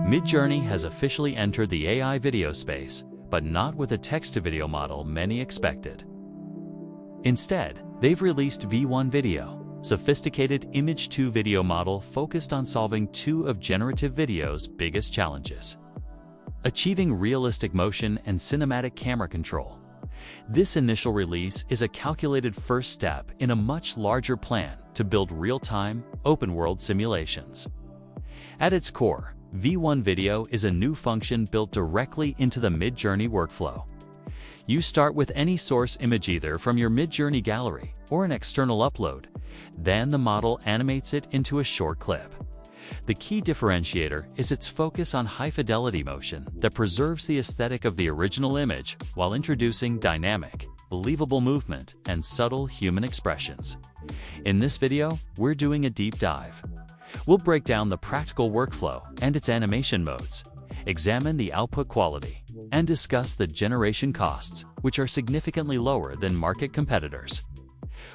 Midjourney has officially entered the AI video space, but not with a text-to-video model many expected. Instead, they've released V1 Video, sophisticated image-to-video model focused on solving two of generative video's biggest challenges: achieving realistic motion and cinematic camera control. This initial release is a calculated first step in a much larger plan to build real-time, open-world simulations. At its core, V1 Video is a new function built directly into the Midjourney workflow. You start with any source image either from your Midjourney gallery or an external upload, then the model animates it into a short clip. The key differentiator is its focus on high-fidelity motion that preserves the aesthetic of the original image while introducing dynamic, believable movement and subtle human expressions. In this video, we're doing a deep dive. We'll break down the practical workflow and its animation modes, examine the output quality, and discuss the generation costs, which are significantly lower than market competitors.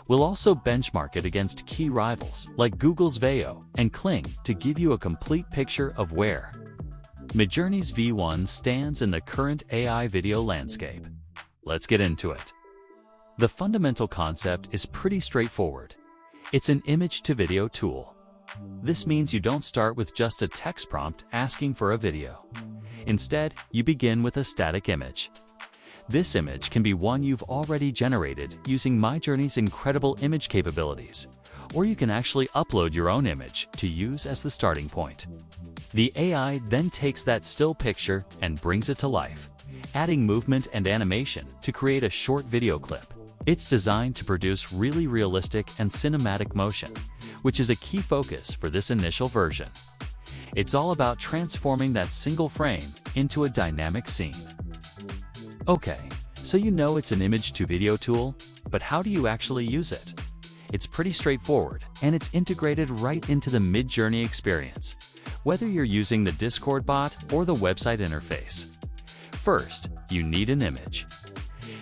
We'll also benchmark it against key rivals like Google's Veo and Kling to give you a complete picture of where Midjourney's V1 stands in the current AI video landscape. Let's get into it. The fundamental concept is pretty straightforward. It's an image-to-video tool. This means you don't start with just a text prompt asking for a video. Instead, you begin with a static image. This image can be one you've already generated using Midjourney's incredible image capabilities, or you can actually upload your own image to use as the starting point. The AI then takes that still picture and brings it to life, adding movement and animation to create a short video clip. It's designed to produce really realistic and cinematic motion, which is a key focus for this initial version. It's all about transforming that single frame into a dynamic scene. Okay, so you know it's an image-to-video tool, but how do you actually use it? It's pretty straightforward, and it's integrated right into the Midjourney experience, whether you're using the Discord bot or the website interface. First, you need an image.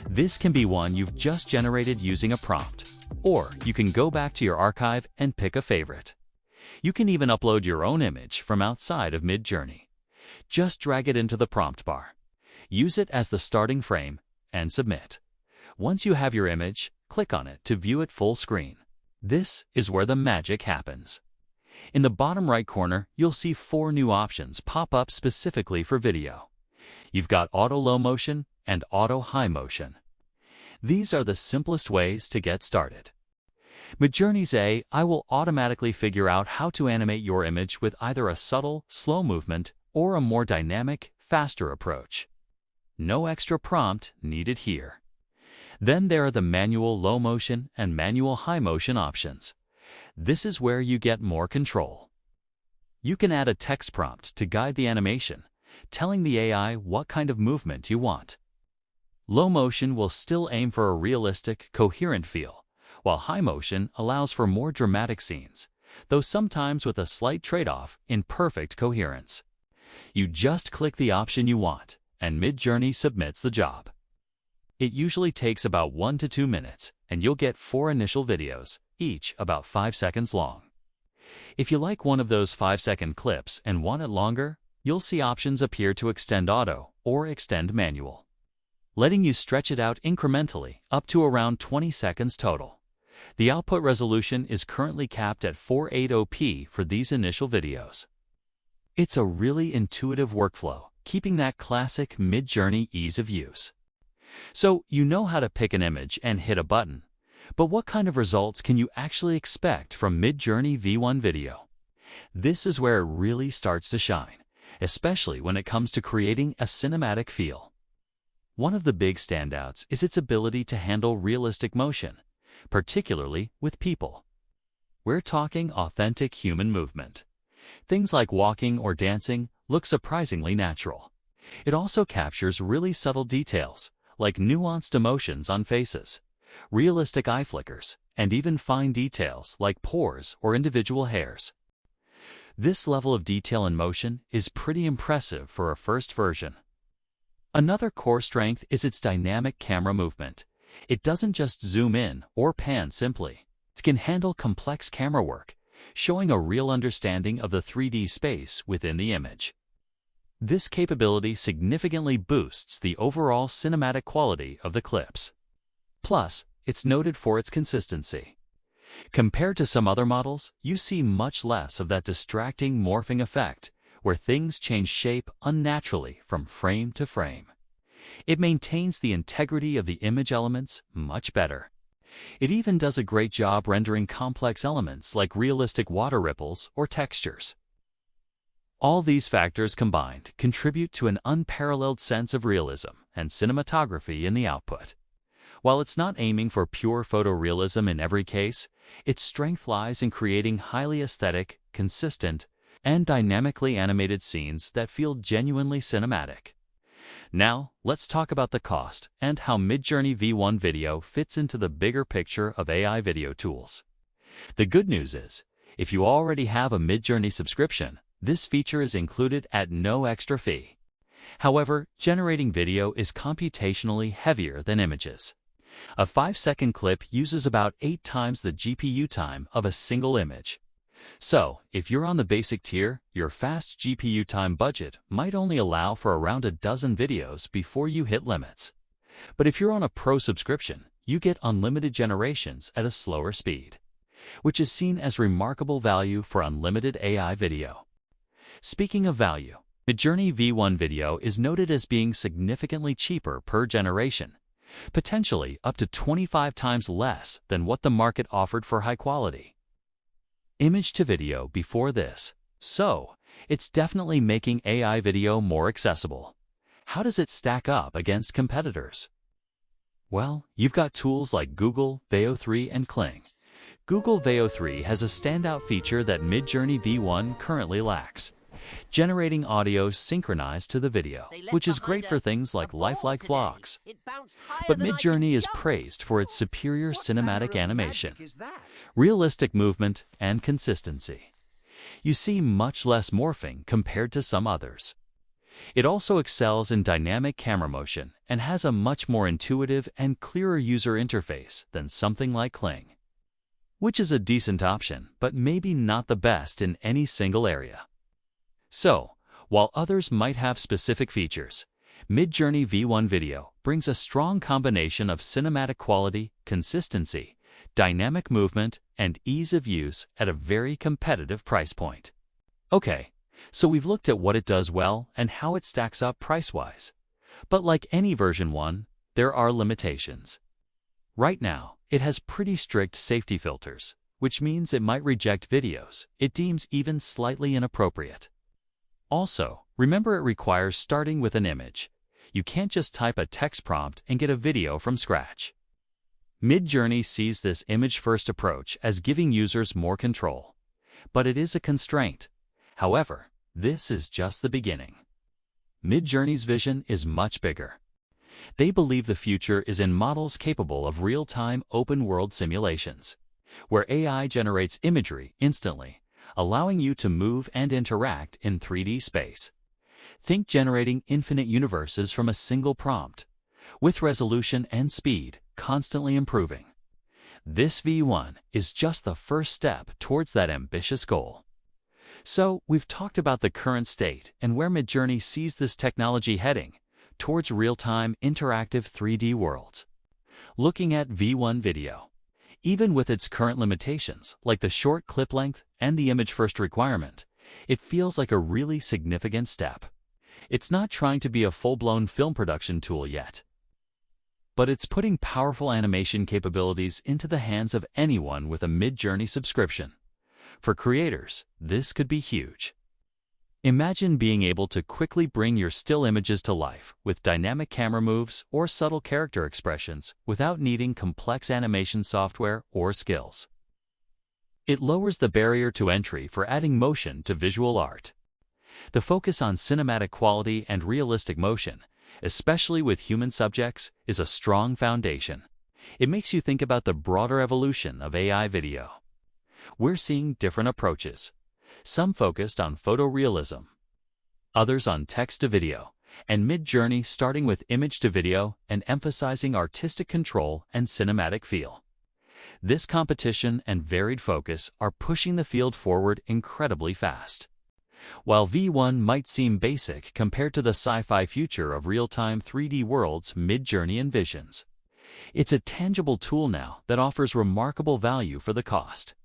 This can be one you've just generated using a prompt, or you can go back to your archive and pick a favorite. You can even upload your own image from outside of Midjourney. Just drag it into the prompt bar. Use it as the starting frame and submit. Once you have your image, click on it to view it full screen. This is where the magic happens. In the bottom right corner, you'll see 4 new options pop up specifically for video. You've got auto low motion and auto high motion. These are the simplest ways to get started. Midjourney's AI will automatically figure out how to animate your image with either a subtle, slow movement or a more dynamic, faster approach. No extra prompt needed here. Then there are the manual low motion and manual high motion options. This is where you get more control. You can add a text prompt to guide the animation, telling the AI what kind of movement you want. Low motion will still aim for a realistic, coherent feel, while high motion allows for more dramatic scenes, though sometimes with a slight trade-off in perfect coherence. You just click the option you want, and Midjourney submits the job. It usually takes about 1 to 2 minutes, and you'll get 4 initial videos, each about 5 seconds long. If you like one of those 5-second clips and want it longer, you'll see options appear to extend auto or extend manual, letting you stretch it out incrementally up to around 20 seconds total. The output resolution is currently capped at 480p for these initial videos. It's a really intuitive workflow, keeping that classic Midjourney ease of use. So you know how to pick an image and hit a button, but what kind of results can you actually expect from Midjourney V1 Video? This is where it really starts to shine, especially when it comes to creating a cinematic feel. One of the big standouts is its ability to handle realistic motion, particularly with people. We're talking authentic human movement. Things like walking or dancing look surprisingly natural. It also captures really subtle details, like nuanced emotions on faces, realistic eye flickers, and even fine details like pores or individual hairs. This level of detail and motion is pretty impressive for a first version. Another core strength is its dynamic camera movement. It doesn't just zoom in or pan simply. It can handle complex camera work, showing a real understanding of the 3D space within the image. This capability significantly boosts the overall cinematic quality of the clips. Plus, it's noted for its consistency. Compared to some other models, you see much less of that distracting morphing effect, where things change shape unnaturally from frame to frame. It maintains the integrity of the image elements much better. It even does a great job rendering complex elements like realistic water ripples or textures. All these factors combined contribute to an unparalleled sense of realism and cinematography in the output. While it's not aiming for pure photorealism in every case, its strength lies in creating highly aesthetic, consistent, and dynamically animated scenes that feel genuinely cinematic. Now, let's talk about the cost and how Midjourney V1 Video fits into the bigger picture of AI video tools. The good news is, if you already have a Midjourney subscription, this feature is included at no extra fee. However, generating video is computationally heavier than images. A 5-second clip uses about 8 times the GPU time of a single image. So, if you're on the basic tier, your fast GPU time budget might only allow for around a dozen videos before you hit limits. But if you're on a pro subscription, you get unlimited generations at a slower speed, which is seen as remarkable value for unlimited AI video. Speaking of value, Midjourney V1 Video is noted as being significantly cheaper per generation, potentially up to 25 times less than what the market offered for high quality image to video before this. So, it's definitely making AI video more accessible. How does it stack up against competitors? Well, you've got tools like Google, Veo 3, and Kling. Google Veo 3 has a standout feature that Midjourney V1 currently lacks: generating audio synchronized to the video, which is great for things like lifelike vlogs. But Midjourney is praised for its superior cinematic animation, realistic movement, and consistency. You see much less morphing compared to some others. It also excels in dynamic camera motion and has a much more intuitive and clearer user interface than something like Kling, which is a decent option, but maybe not the best in any single area. So, while others might have specific features, Midjourney V1 Video brings a strong combination of cinematic quality, consistency, dynamic movement, and ease of use at a very competitive price point. Okay, so we've looked at what it does well and how it stacks up price-wise. But like any version 1, there are limitations. Right now, it has pretty strict safety filters, which means it might reject videos it deems even slightly inappropriate. Also, remember it requires starting with an image. You can't just type a text prompt and get a video from scratch. Midjourney sees this image-first approach as giving users more control, but it is a constraint. However, this is just the beginning. Midjourney's vision is much bigger. They believe the future is in models capable of real-time open-world simulations, where AI generates imagery instantly, allowing you to move and interact in 3D space. Think generating infinite universes from a single prompt, with resolution and speed constantly improving. This V1 is just the first step towards that ambitious goal. So, we've talked about the current state and where Midjourney sees this technology heading, towards real-time interactive 3D worlds. Looking at V1 Video, even with its current limitations, like the short clip length and the image-first requirement, it feels like a really significant step. It's not trying to be a full-blown film production tool yet, but it's putting powerful animation capabilities into the hands of anyone with a Midjourney subscription. For creators, this could be huge. Imagine being able to quickly bring your still images to life with dynamic camera moves or subtle character expressions without needing complex animation software or skills. It lowers the barrier to entry for adding motion to visual art. The focus on cinematic quality and realistic motion, especially with human subjects, is a strong foundation. It makes you think about the broader evolution of AI video. We're seeing different approaches. Some focused on photorealism, others on text-to-video, and Midjourney starting with image-to-video and emphasizing artistic control and cinematic feel. This competition and varied focus are pushing the field forward incredibly fast. While V1 might seem basic compared to the sci-fi future of real-time 3D worlds Midjourney envisions, it's a tangible tool now that offers remarkable value for the cost,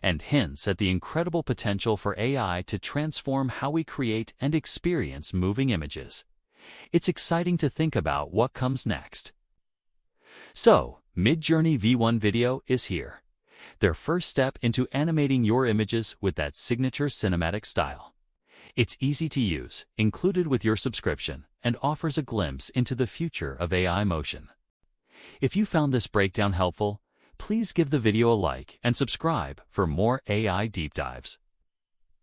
and hints at the incredible potential for AI to transform how we create and experience moving images. It's exciting to think about what comes next. So, Midjourney V1 Video is here, their first step into animating your images with that signature cinematic style. It's easy to use, included with your subscription, and offers a glimpse into the future of AI motion. If you found this breakdown helpful, please give the video a like and subscribe for more AI deep dives.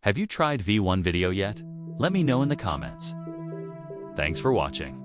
Have you tried V1 Video yet? Let me know in the comments. Thanks for watching.